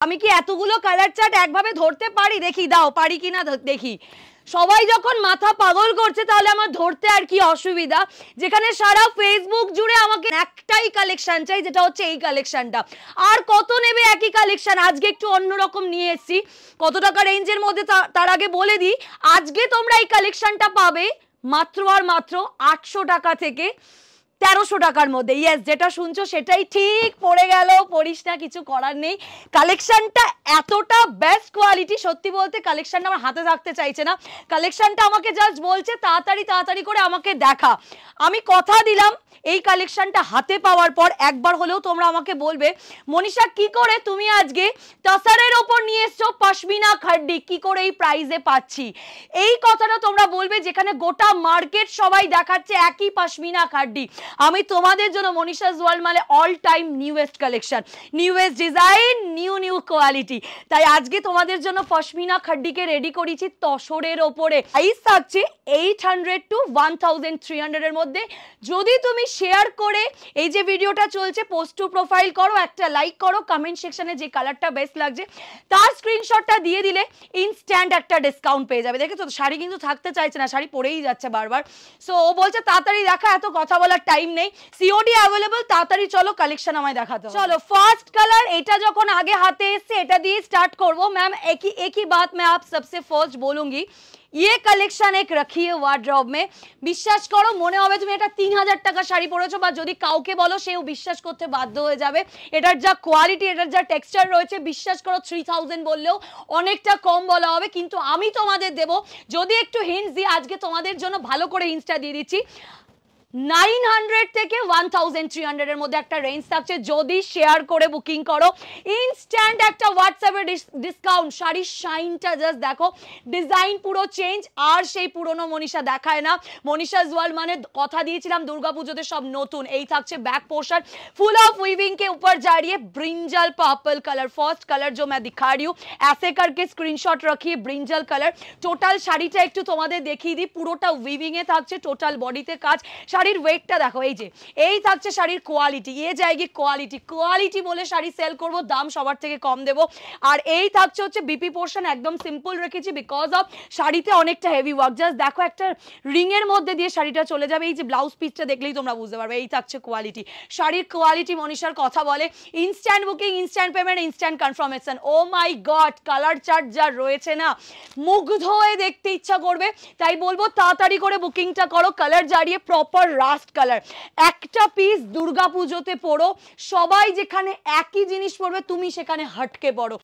আমি কি এতগুলো কালার চার্ট একভাবে ধরতে পারি? দেখি দাও পারি কিনা দেখি। সবাই যখন মাথা পাগল করছে তাহলে আমার ধরতে আর কি অসুবিধা, যেখানে সারা ফেসবুক জুড়ে আমাকে একটাই কালেকশন চাই, যেটা হচ্ছে এই কালেকশনটা। আর কত নেবে একই কালেকশন? আজকে একটু অন্যরকম নিয়ে এসেছি। কত টাকা রেঞ্জের মধ্যে তার আগে বলে দিই, আজকে তোমরা এই কালেকশনটা পাবে মাত্র আর মাত্র 800 টাকা থেকে 1300 টাকার মধ্যে। ইয়েস, যেটা শুনছো সেটাই ঠিক, পড়ে গেল, পড়িস না, কিছু করার নেই। কালেকশনটা এতটা বেস্ট কোয়ালিটি, সত্যি বলতে কালেকশনটা আমার হাতে থাকতে চাইছে না। কালেকশনটা আমাকে জাস্ট বলছে তাড়াতাড়ি তাড়াতাড়ি করে আমাকে দেখা। আমি কথা দিলাম এই কালেকশনটা হাতে পাওয়ার পর একবার হলেও তোমরা আমাকে বলবে, মনীষা কি করে তুমি আজকে টাসারের ওপর নিয়ে এসছো পশমিনা খাড্ডি, কি করে এই প্রাইসে পাচ্ছি? এই কথাটা তোমরা বলবে, যেখানে গোটা মার্কেট সবাই দেখাচ্ছে একই পশমিনা খাড্ডি। আমি তোমাদের জন্য মনীষাস ওয়ার্ল্ড মানে all time newest collection, newest design, new quality. তাই আজকে তোমাদের জন্য পশমিনা খাড্ডিকে রেডি করেছি তসরের ওপরে। প্রাইস থাকছে 800 to 1300 এর মধ্যে। যদি তুমি শেয়ার করে এই যে ভিডিওটা চলছে পোস্ট টু প্রোফাইল করো, একটা লাইক করো, কমেন্ট সেকশনে যে কালারটা বেস্ট লাগছে তার স্ক্রিনশটটা দিয়ে দিলে ইনস্ট্যান্ট একটা ডিসকাউন্ট পেয়ে যাবে। দেখেছো তো, শাড়ি কিন্তু থাকতে চাইছে না, শাড়ি পরেই যাচ্ছে বারবার। সো ও বলছে তাড়াতাড়ি দেখা, এত কথা বলার টাইম নেই, সিওডি অ্যাভেলেবল, তাড়াতাড়ি চলো কালেকশন আমায় দেখাতে। চলো ফার্স্ট কালার, এটা যখন আগে হাতে এসছে এটা দিয়ে স্টার্ট করবো। ম্যাম एक ही बात मैं आप सबसे फर्स्ट बोलूंगी, ये कलेक्शन एक रखिए वार्डरोब में। বিশ্বাস করো মনে হবে তুমি এটা 3000 টাকা শাড়ি পরেছো, বা যদি কাউকে বলো সেও বিশ্বাস করতে বাধ্য হয়ে যাবে। এটার যা কোয়ালিটি, এটার যা টেক্সচার রয়েছে, বিশ্বাস করো 3000 বললেও অনেকটা কম বলা হবে। কিন্তু আমি তোমাদের দেবো, যদি একটু হিন্টস দিই, আজকে তোমাদের জন্য ভালো করে হিন্টসটা দিয়ে দিচ্ছি। 900 থেকে 1300 এর মধ্যে একটা রেঞ্জ থাকছে। যদি শেয়ার করে বুকিং করো ইনস্ট্যান্ট একটা হোয়াটসঅ্যাপে ডিসকাউন্ট। শাড়ির শাইনটা জাস্ট দেখো, ডিজাইন পুরো চেঞ্জ, আর সেই পুরনো মনীষা দেখায় না। মনীষাস ওয়ার্ল্ড মানে কথা দিয়েছিলাম দুর্গাপুজোতে সব নতুন। এই থাকছে back portion, full of weaving के ऊपर जा रही है brinjal purple colour. First colour जो मैं दिखा रही हूँ, ऐसे करके स्क्रीनशॉट रखिए, ब्रिंजल कलर। টোটাল শাড়িটা একটু তোমাদের দেখিয়ে দিই, পুরোটা উইভিং এ থাকছে, টোটাল বডিতে কাজ। শাড়ির ওয়েটটা দেখো, এই যে এই থাকছে শাড়ির কোয়ালিটি, এ জায়গি কোয়ালিটি, কোয়ালিটি বলে শাড়ি সেল করব, দাম সবার থেকে কম দেব। আর এই থাকছে হচ্ছে বিপি পোর্শন, একদম সিম্পল রেখেছি বিকজ অফ শাড়িতে অনেকটা হেভি ওয়ার্ক। জাস্ট দেখো একটা রিং এর মধ্যে দিয়ে শাড়িটা চলে যাবে। এই যে ব্লাউজ পিসটা দেখলেই তোমরা বুঝতে পারবে। এই থাকছে কোয়ালিটি, শাড়ির কোয়ালিটি মনীষার কথা বলে। Instant booking, instant payment, instant confirmation. Oh my God, colour chart যা রয়েছে না, মুগ্ধ হয়ে দেখতে ইচ্ছা করবে। তাই বলবো তাড়াতাড়ি করে বুকিংটা করো। কালার জারিয়ে প্রপার রাস্ট কালার, একটা পিস দুর্গাপুজোতে পড়ো, সবাই যেখানে একই জিনিস পড়বে তুমি সেখানে হটকে পড়ো।